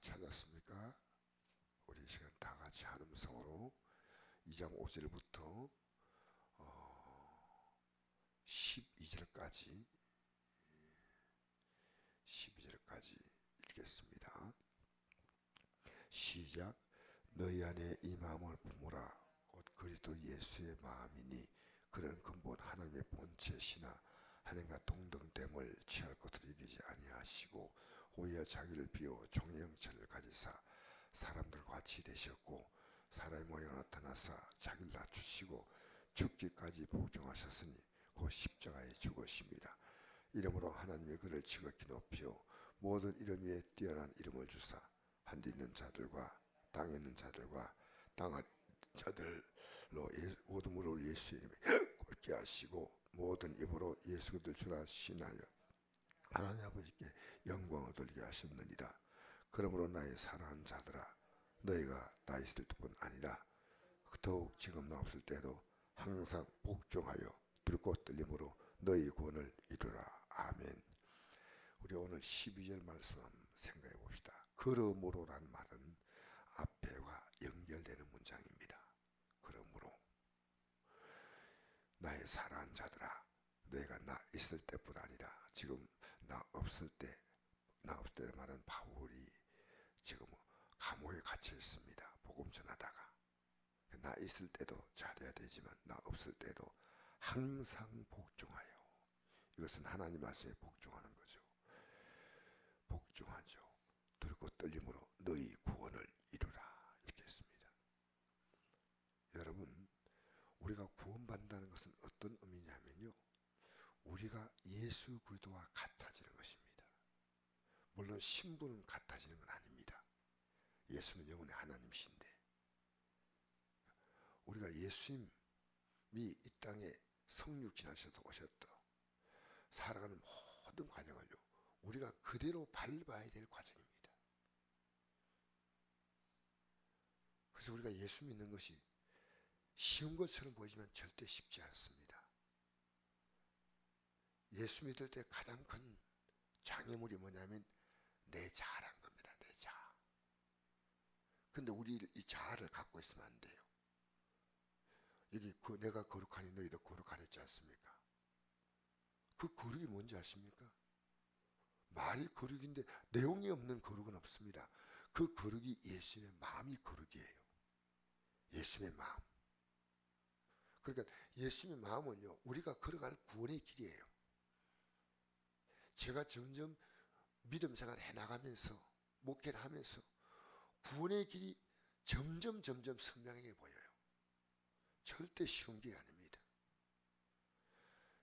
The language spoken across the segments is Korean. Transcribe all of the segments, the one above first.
찾았습니까? 우리 시간 다 같이 한음성으로 2장 5절부터 12절까지 읽겠습니다. 시작. 너희 안에 이 마음을 품으라. 곧 그리스도 예수의 마음이니 그런 근본 하나님의 본체시나 하나님과 동등됨을 취할 것으로 여기지 아니하시고 오히려 자기를 비워 종의 형체를 가지사 사람들과 같이 되셨고 사람의 모양으로 나타나사 자기를 낮추시고 죽기까지 복종하셨으니 곧 십자가에 죽으십니다. 이름으로 하나님의 그를 지극히 높여 모든 이름 위에 뛰어난 이름을 주사 하늘에 있는 자들과 땅에 있는 자들과 땅 아래 자들로 모든 무릎을 예수의 이름에 꿇게 하시고 모든 입으로 예수 그리스도를 주라 신하여 하나님 아버지께 영광을 돌리게 하셨느니라. 그러므로 나의 사랑하는 자들아 너희가 나 있을 때뿐 아니라 더욱 지금 나 없을 때도 항상 복종하여 두렵고 떨림으로 너희 구원을 이루라. 아멘. 우리 오늘 12절 말씀 한번 생각해 봅시다. 그러므로란 말은 앞에와 연결되는 문장입니다. 그러므로 나의 사랑하는 자들아 너희가 나 있을 때뿐 아니라 지금 나 없을 때 말은 바울이 지금 감옥에 갇혀 있습니다. 복음 전하다가 나 있을 때도 잘해야 되지만 나 없을 때도 항상 복종하여. 이것은 하나님 말씀에 복종하는 거죠. 복종하죠. 두렵고 떨림으로 너희 구원을 이루라. 이렇게 했습니다. 여러분 우리가 구원받는다는 것은 어떤 의미냐면요, 우리가 예수 그리스도와 같아지는 것입니다. 물론 신분은 같아지는 건 아닙니다. 예수는 영원의 하나님이신데 우리가 예수님이 이 땅에 성육 지나셔서 오셨다 살아가는 모든 과정을요 우리가 그대로 밟아야 될 과정입니다. 그래서 우리가 예수 믿는 것이 쉬운 것처럼 보이지만 절대 쉽지 않습니다. 예수 믿을 때 가장 큰 장애물이 뭐냐면 내 자아란 겁니다. 내 자아. 근데 우리 이 자아를 갖고 있으면 안 돼요. 여기 내가 거룩하니 너희도 거룩하랬지 않습니까? 그 거룩이 뭔지 아십니까? 말이 거룩인데 내용이 없는 거룩은 없습니다. 그 거룩이 예수님의 마음이 거룩이에요. 예수님의 마음. 그러니까 예수님의 마음은요 우리가 걸어갈 구원의 길이에요. 제가 점점 믿음 생활 해나가면서 목회를 하면서 구원의 길이 점점 선명하게 보여요. 절대 쉬운 게 아닙니다.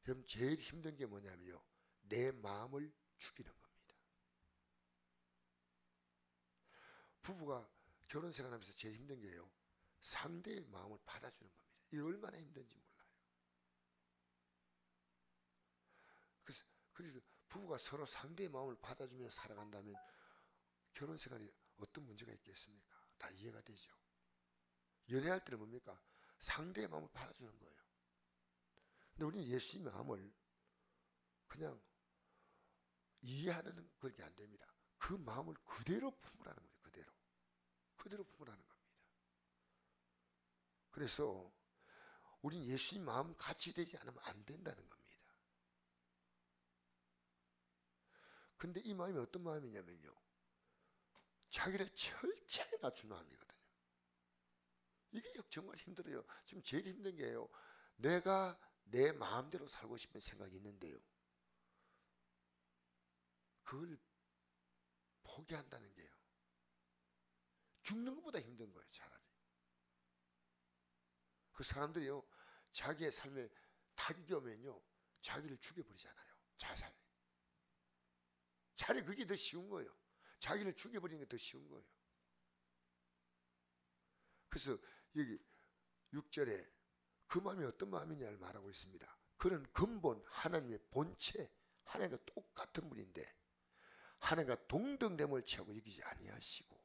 그럼 제일 힘든 게 뭐냐면요 내 마음을 죽이는 겁니다. 부부가 결혼 생활하면서 제일 힘든 게요 상대의 마음을 받아주는 겁니다. 이게 얼마나 힘든지 몰라요. 그래서 부부가 서로 상대의 마음을 받아주며 살아간다면 결혼 생활이 어떤 문제가 있겠습니까? 다 이해가 되죠. 연애할 때는 뭡니까? 상대의 마음을 받아주는 거예요. 근데 우리는 예수님의 마음을 그냥 이해하는 그게 안 됩니다. 그 마음을 그대로 품으라는 거예요. 그대로 품으라는 겁니다. 그래서 우린 예수님 마음 같이 되지 않으면 안 된다는 겁니다. 근데 이 마음이 어떤 마음이냐면요 자기를 철저히 낮춘 마음이거든요. 이게 정말 힘들어요. 지금 제일 힘든 게요 내가 내 마음대로 살고 싶은 생각이 있는데요 그걸 포기한다는 게요 죽는 것보다 힘든 거예요. 차라리 그 사람들이요 자기의 삶에 타격이 오면요 자기를 죽여버리잖아요. 자살. 차라리 그게 더 쉬운 거예요. 자기를 죽여버리는 게 더 쉬운 거예요. 그래서 여기 6절에 그 마음이 어떤 마음이냐를 말하고 있습니다. 그런 근본 하나님의 본체 하나님과 똑같은 분인데 하나님과 동등됨을 취하고 여기지 아니하시고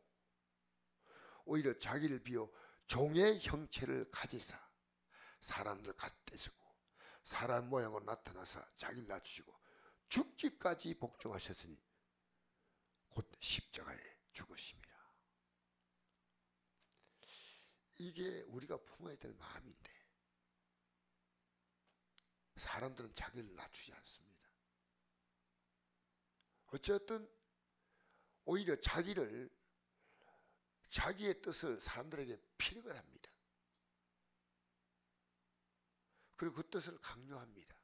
오히려 자기를 비워 종의 형체를 가지사 사람들 같대시고 사람 모양으로 나타나사 자기를 낮추시고 죽기까지 복종하셨으니 곧 십자가에 죽으심이라. 이게 우리가 품어야 될 마음인데 사람들은 자기를 낮추지 않습니다. 어쨌든 오히려 자기의 뜻을 사람들에게 피력을 합니다. 그리고 그 뜻을 강요합니다.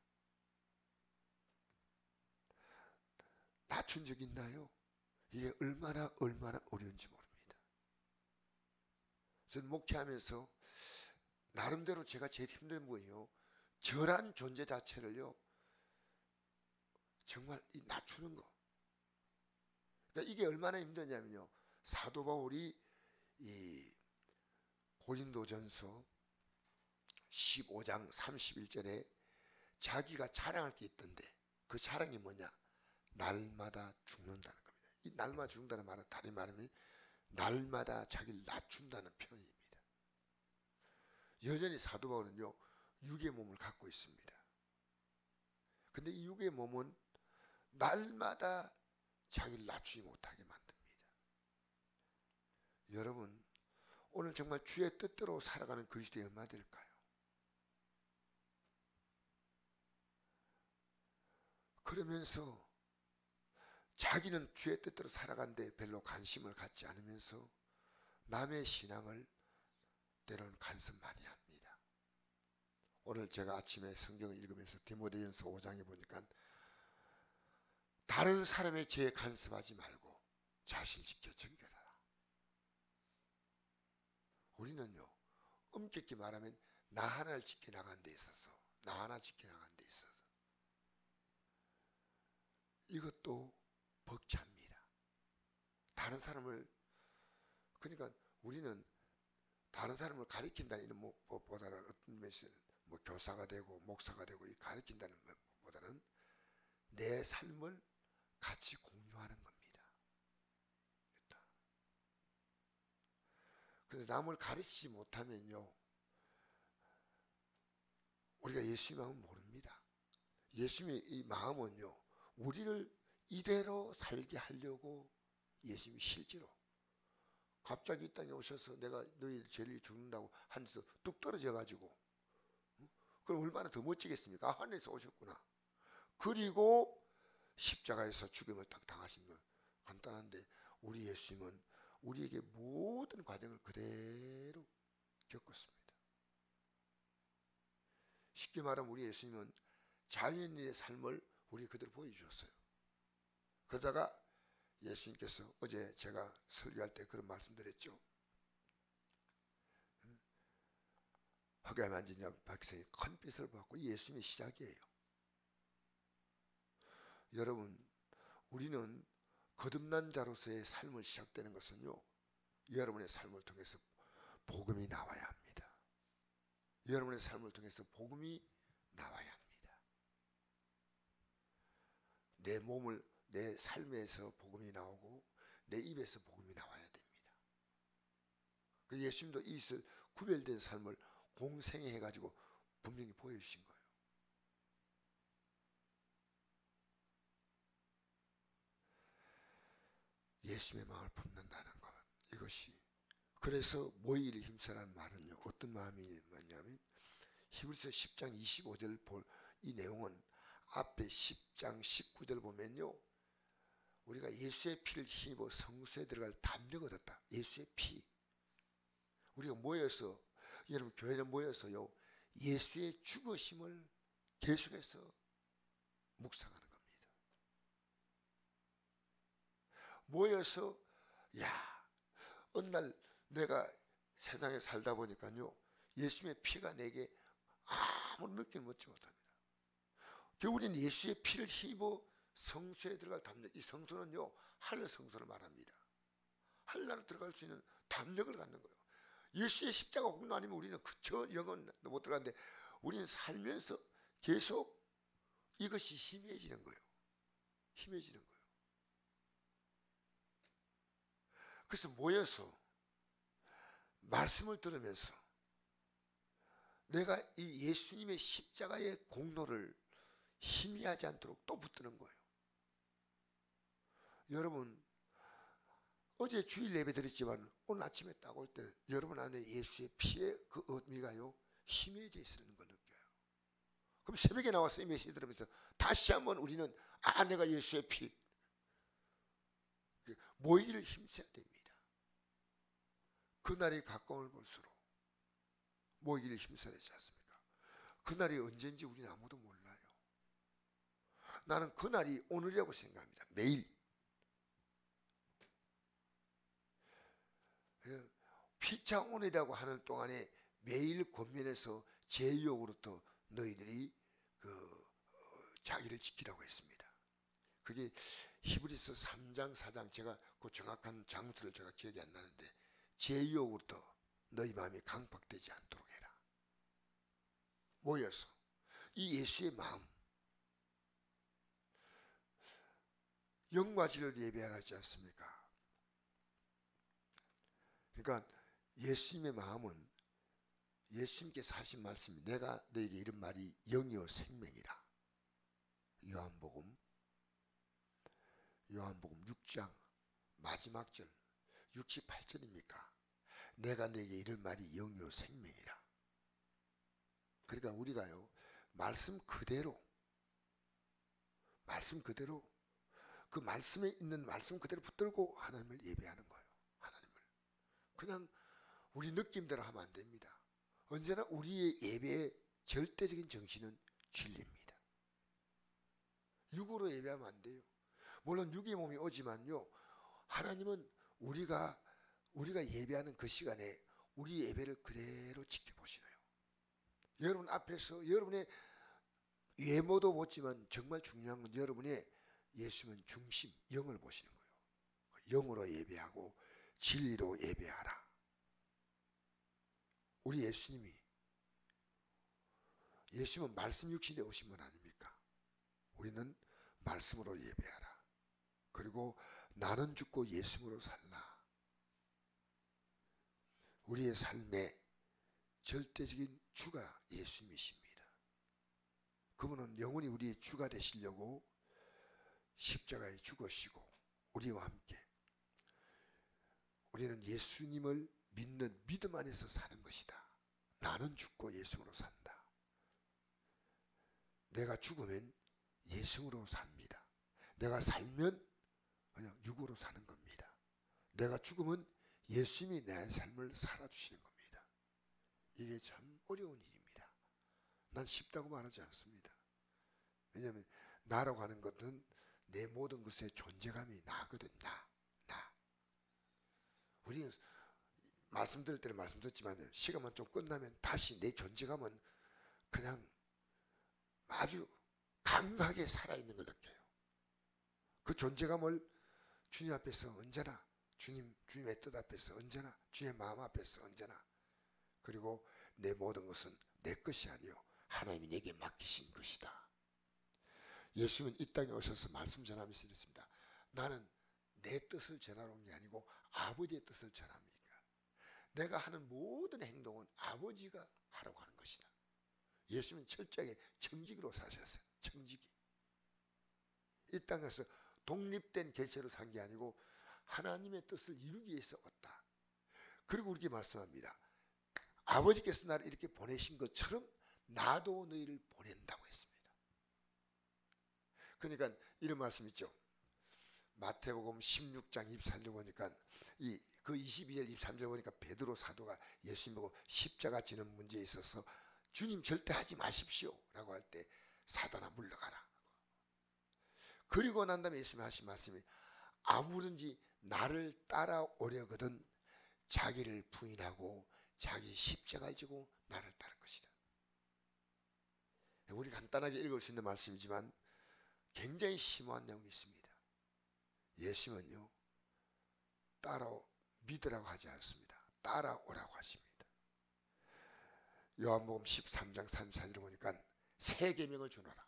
낮춘 적 있나요? 이게 얼마나 어려운지 모릅니다. 저는 목회하면서 나름대로 제가 제일 힘든 거예요. 저란 존재 자체를요 정말 낮추는 거. 그러니까 이게 얼마나 힘드냐면요, 사도 바울이 이 고린도전서 15장 31절에 자기가 자랑할 게 있던데 그 자랑이 뭐냐? 날마다 죽는다는 겁니다. 이 날마다 죽는다는 말은 다른 말하면 날마다 자기를 낮춘다는 표현입니다. 여전히 사도 바울은요 육의 몸을 갖고 있습니다. 근데 이 육의 몸은 날마다 자기를 낮추지 못하게 만듭니다. 여러분, 오늘 정말 주의 뜻대로 살아가는 그리스도의 얼마나 될까요? 그러면서 자기는 주의 뜻대로 살아가는데 별로 관심을 갖지 않으면서 남의 신앙을 때로는 간섭 많이 합니다. 오늘 제가 아침에 성경을 읽으면서 디모데전서 5장에 보니까 다른 사람의 죄에 간섭하지 말고 자신 지켜 정결하라. 우리는요 엄격히 말하면 나 하나를 지켜나가는 데 있어서 나 하나 지켜나가는 데 있어서 이것도 벅찹니다. 다른 사람을, 그러니까 우리는 다른 사람을 가리킨다는 이런 것보다는 어떤 면에서는 뭐 교사가 되고 목사가 되고 가리킨다는 것보다는 내 삶을 같이 공유하는 겁니다. 그래서 남을 가르치지 못하면요 우리가 예수의 마음은 모릅니다. 예수님의 이 마음은요 우리를 이대로 살게 하려고 예수님이 실제로 갑자기 이 땅에 오셔서 내가 너희 죄를 죽는다고 하늘에서 뚝 떨어져 가지고 그럼 얼마나 더 멋지겠습니까? 하늘에서 오셨구나. 그리고 십자가에서 죽임을 딱 당하신 건 간단한데 우리 예수님은 우리에게 모든 과정을 그대로 겪었습니다. 쉽게 말하면 우리 예수님은 자연인의 삶을 우리 그대로 보여주셨어요. 그러다가 예수님께서 어제 제가 설교할 때 그런 말씀드렸죠. 흑암에 앉은 백성이 큰 빛을 받고 예수님의 시작이에요. 여러분, 우리는 거듭난 자로서의 삶을 시작되는 것은요 여러분의 삶을 통해서 복음이 나와야 합니다. 여러분의 삶을 통해서 복음이 나와야 합니다. 내 삶에서 복음이 나오고 내 입에서 복음이 나와야 됩니다. 그 예수님도 이 구별된 삶을 공생애 해가지고 분명히 보여주신 거예요. 예수님의 마음을 품는다는 것, 이것이 그래서 모이기를 힘쓰라는 말은요 어떤 마음이 뭐냐면 히브리서 10장 25절 볼 이 내용은 앞에 10장 19절 보면요 우리가 예수의 피를 힘입어 성소에 들어갈 담력을 얻었다. 예수의 피. 우리가 모여서 여러분 교회는 모여서요 예수의 죽으심을 계속해서 묵상하는 겁니다. 모여서 어느 날 내가 세상에 살다 보니까요 예수의 피가 내게 아무런 느낌을 얻지 못합니다. 우리는 예수의 피를 힘입어 성소에 들어갈 담력, 이 성소는요 하늘 성소를 말합니다. 하늘나라 들어갈 수 있는 담력을 갖는 거예요. 예수의 십자가 공로 아니면 우리는 그저 영은 못 들어가는데 우리는 살면서 계속 이것이 희미해지는 거예요. 희미해지는 거예요. 그래서 모여서 말씀을 들으면서 내가 이 예수님의 십자가의 공로를 희미하지 않도록 또 붙드는 거예요. 여러분 어제 주일 예배 드렸지만 오늘 아침에 딱 올 때는 여러분 안에 예수의 피의 그 의미가요 희미해져 있는 걸 느껴요. 그럼 새벽에 나와서 이 메시지 들으면서 다시 한번 우리는 내가 예수의 피 모이기를 힘써야 됩니다. 그날이 가까움을 볼수록 모이기를 힘써야 되지 않습니까? 그날이 언제인지 우리는 아무도 몰라요. 나는 그날이 오늘이라고 생각합니다. 매일. 피차오늘이라고 하는 동안에 매일 권면에서 제 유혹으로부터 너희들이 자기를 지키라고 했습니다. 그게 히브리서 3장 4장 제가 그 정확한 장소를 제가 기억이 안 나는데 제 유혹으로부터 너희 마음이 강박되지 않도록 해라. 모여서 이 예수의 마음 영과 진리를 예배하지 않습니까? 그러니까 예수님의 마음은 예수님께서 하신 말씀이 내가 너에게 이런 말이 영이요 생명이라. 요한복음 6장 마지막 절 68절입니까? 내가 너에게 이런 말이 영이요 생명이라. 그러니까 우리가요 말씀 그대로 그 말씀에 있는 말씀 그대로 붙들고 하나님을 예배하는 거예요. 하나님을 그냥 우리 느낌대로 하면 안 됩니다. 언제나 우리의 예배의 절대적인 정신은 진리입니다. 육으로 예배하면 안 돼요. 물론 육의 몸이 오지만요 하나님은 우리가 예배하는 그 시간에 우리 예배를 그대로 지켜보시나요? 여러분 앞에서 여러분의 외모도 보지만 정말 중요한 건 여러분의 예수님은 중심, 영을 보시는 거예요. 영으로 예배하고 진리로 예배하라. 우리 예수님은 말씀 육신에 오신 분 아닙니까? 우리는 말씀으로 예배하라. 그리고 나는 죽고 예수님으로 살라. 우리의 삶의 절대적인 주가 예수님이십니다. 그분은 영원히 우리의 주가 되시려고 십자가에 죽으시고 우리와 함께 우리는 예수님을 믿는 믿음 안에서 사는 것이다. 나는 죽고 예수님으로 산다. 내가 죽으면 예수님으로 삽니다. 내가 살면 그냥 육으로 사는 겁니다. 내가 죽으면 예수님이 내 삶을 살아주시는 겁니다. 이게 참 어려운 일입니다. 난 쉽다고 말하지 않습니다. 왜냐하면 나라고 하는 것은 내 모든 것의 존재감이 나거든. 나. 우리는 말씀드릴 때는 말씀드렸지만 시간만 좀 끝나면 다시 내 존재감은 그냥 아주 강하게 살아있는 걸 느껴요. 그 존재감을 주님 앞에서 언제나 주님의 뜻 앞에서 언제나 주님의 마음 앞에서 언제나 그리고 내 모든 것은 내 것이 아니요 하나님이 내게 맡기신 것이다. 예수님은 이 땅에 오셔서 말씀 전하면서 이랬습니다. 나는 내 뜻을 전하러 온 게 아니고 아버지의 뜻을 전합니다. 내가 하는 모든 행동은 아버지가 하라고 하는 것이다. 예수님은 철저하게 청지기로 사셨어요. 청지기. 이 땅에서 독립된 개체로 산 게 아니고 하나님의 뜻을 이루기 위해서 왔다. 그리고 우리에게 말씀합니다. 아버지께서 나를 이렇게 보내신 것처럼 나도 너희를 보낸다고 했습니다. 그러니까 이런 말씀 있죠. 마태복음 16장 24절 보니까 그 22절 23절 보니까 베드로 사도가 예수님 보고 십자가 지는 문제에 있어서 주님 절대 하지 마십시오 라고 할 때 사단아 물러가라. 그리고 난 다음에 예수님이 하신 말씀이 아무든지 나를 따라오려거든 자기를 부인하고 자기 십자가를 지고 나를 따를 것이다. 우리 간단하게 읽을 수 있는 말씀이지만 굉장히 심오한 내용이 있습니다. 예수님은요 믿으라고 하지 않습니다. 따라오라고 하십니다. 요한복음 13장 34절을 보니까 새 계명을 주노라.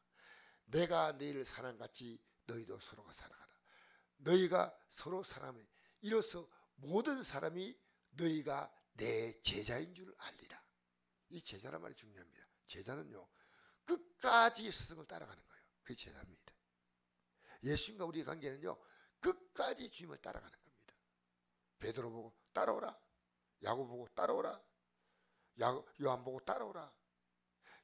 내가 너희를 사랑같이 너희도 서로가 사랑하라. 너희가 서로 사랑하면 이로써 모든 사람이 너희가 내 제자인 줄 알리라. 이 제자란 말이 중요합니다. 제자는요 끝까지 스승을 따라가는 거예요. 그게 제자입니다. 예수님과 우리의 관계는요 끝까지 주님을 따라가는 겁니다. 베드로 보고 따라오라, 야고보 보고 따라오라, 요한 보고 따라오라.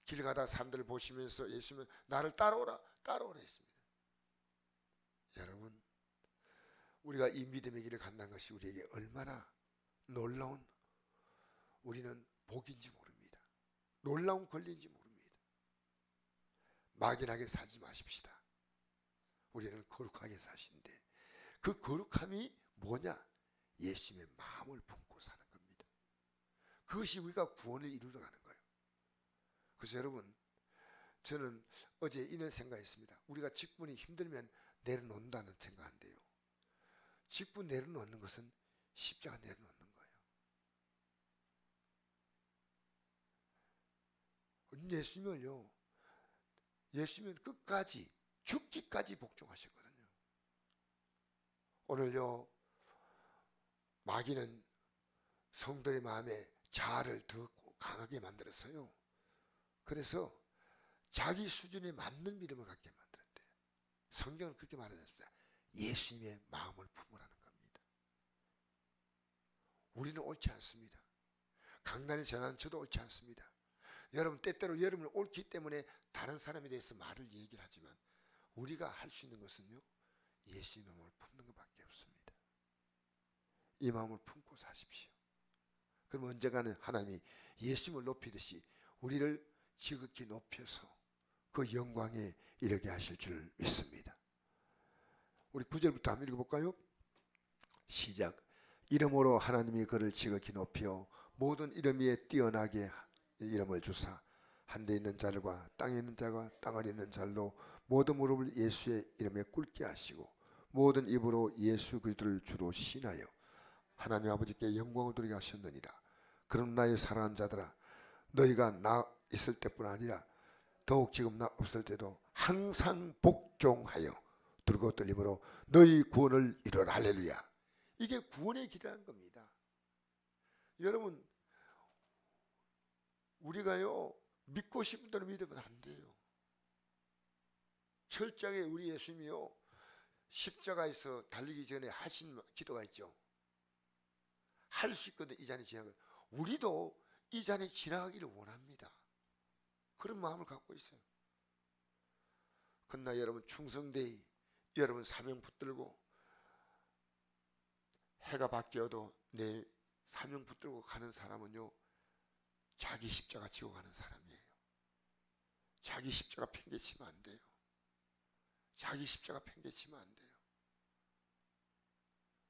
길 가다 사람들을 보시면서 예수님은 나를 따라오라 따라오라 했습니다. 여러분, 우리가 이 믿음의 길을 간다는 것이 우리에게 얼마나 놀라운, 우리는 복인지 모릅니다. 놀라운 권리인지 모릅니다. 막연하게 살지 마십시다. 우리는 거룩하게 사신데 그 거룩함이 뭐냐? 예수님의 마음을 품고 사는 겁니다. 그것이 우리가 구원을 이루러 가는 거예요. 그래서 여러분, 저는 어제 이런 생각했습니다. 우리가 직분이 힘들면 내려놓는다는 생각한데요, 직분 내려놓는 것은 십자가 내려놓는 거예요. 예수님은 끝까지 죽기까지 복종하셨거든요. 오늘요, 마귀는 성도의 마음에 자아를 더 강하게 만들었어요. 그래서 자기 수준에 맞는 믿음을 갖게 만들었대요. 성경은 그렇게 말하지 않습니다. 예수님의 마음을 품으라는 겁니다. 우리는 옳지 않습니다. 강단에 전하는 저도 옳지 않습니다. 여러분, 때때로 여러분이 옳기 때문에 다른 사람에 대해서 말을 얘기를 하지만 우리가 할 수 있는 것은요, 예수님의 마음을 품는 것밖에 없습니다. 이 마음을 품고 사십시오. 그럼 언젠가는 하나님이 예수님을 높이듯이 우리를 지극히 높여서 그 영광에 이르게 하실 줄 믿습니다. 우리 9절부터 한번 읽어볼까요? 시작. 이름으로 하나님이 그를 지극히 높여 모든 이름 위에 뛰어나게 이름을 주사 한데 있는 자들과 땅에 있는 자가 땅 아래 있는 자들로 모든 무릎을 예수의 이름에 꿇게 하시고 모든 입으로 예수 그리스도를 주로 신하여 하나님 아버지께 영광을 돌리게 하셨느니라. 그럼 나의 사랑하는 자들아, 너희가 나 있을 때뿐 아니라 더욱 지금 나 없을 때도 항상 복종하여 들고 떨림으로 너희 구원을 이루라. 할렐루야. 이게 구원의 길이라는 겁니다. 여러분, 우리가요, 믿고 싶은 대로 믿으면 안 돼요. 철저하게 우리 예수님이요, 십자가에서 달리기 전에 하신 기도가 있죠. 할 수 있거든. 이 잔이 지나가. 우리도 이 잔이 지나가기를 원합니다. 그런 마음을 갖고 있어요. 그러나 여러분, 충성되이 여러분 사명 붙들고 해가 바뀌어도 내 사명 붙들고 가는 사람은요, 자기 십자가 지고 가는 사람이에요. 자기 십자가 팽개치면 안 돼요. 자기 십자가 팽개치면 안 돼요.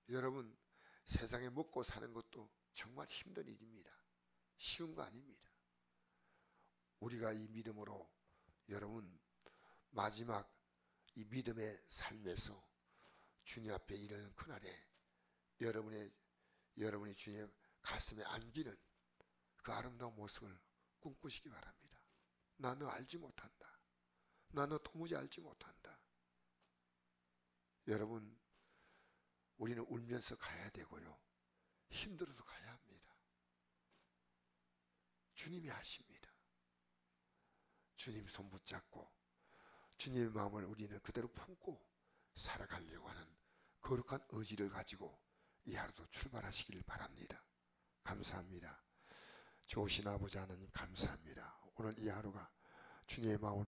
여러분, 세상에 먹고 사는 것도 정말 힘든 일입니다. 쉬운 거 아닙니다. 우리가 이 믿음으로 여러분 마지막 이 믿음의 삶에서 주님 앞에 이르는 그날에 여러분이 주님의 가슴에 안기는 그 아름다운 모습을 꿈꾸시기 바랍니다. 나 너 알지 못한다. 나 너 도무지 알지 못한다. 여러분, 우리는 울면서 가야 되고요, 힘들어도 가야 합니다. 주님이 아십니다. 주님 손 붙잡고 주님의 마음을 우리는 그대로 품고 살아가려고 하는 거룩한 의지를 가지고 이 하루도 출발하시길 바랍니다. 감사합니다. 좋으신 아버지 하나님 감사합니다. 오늘 이 하루가 주님의 마음을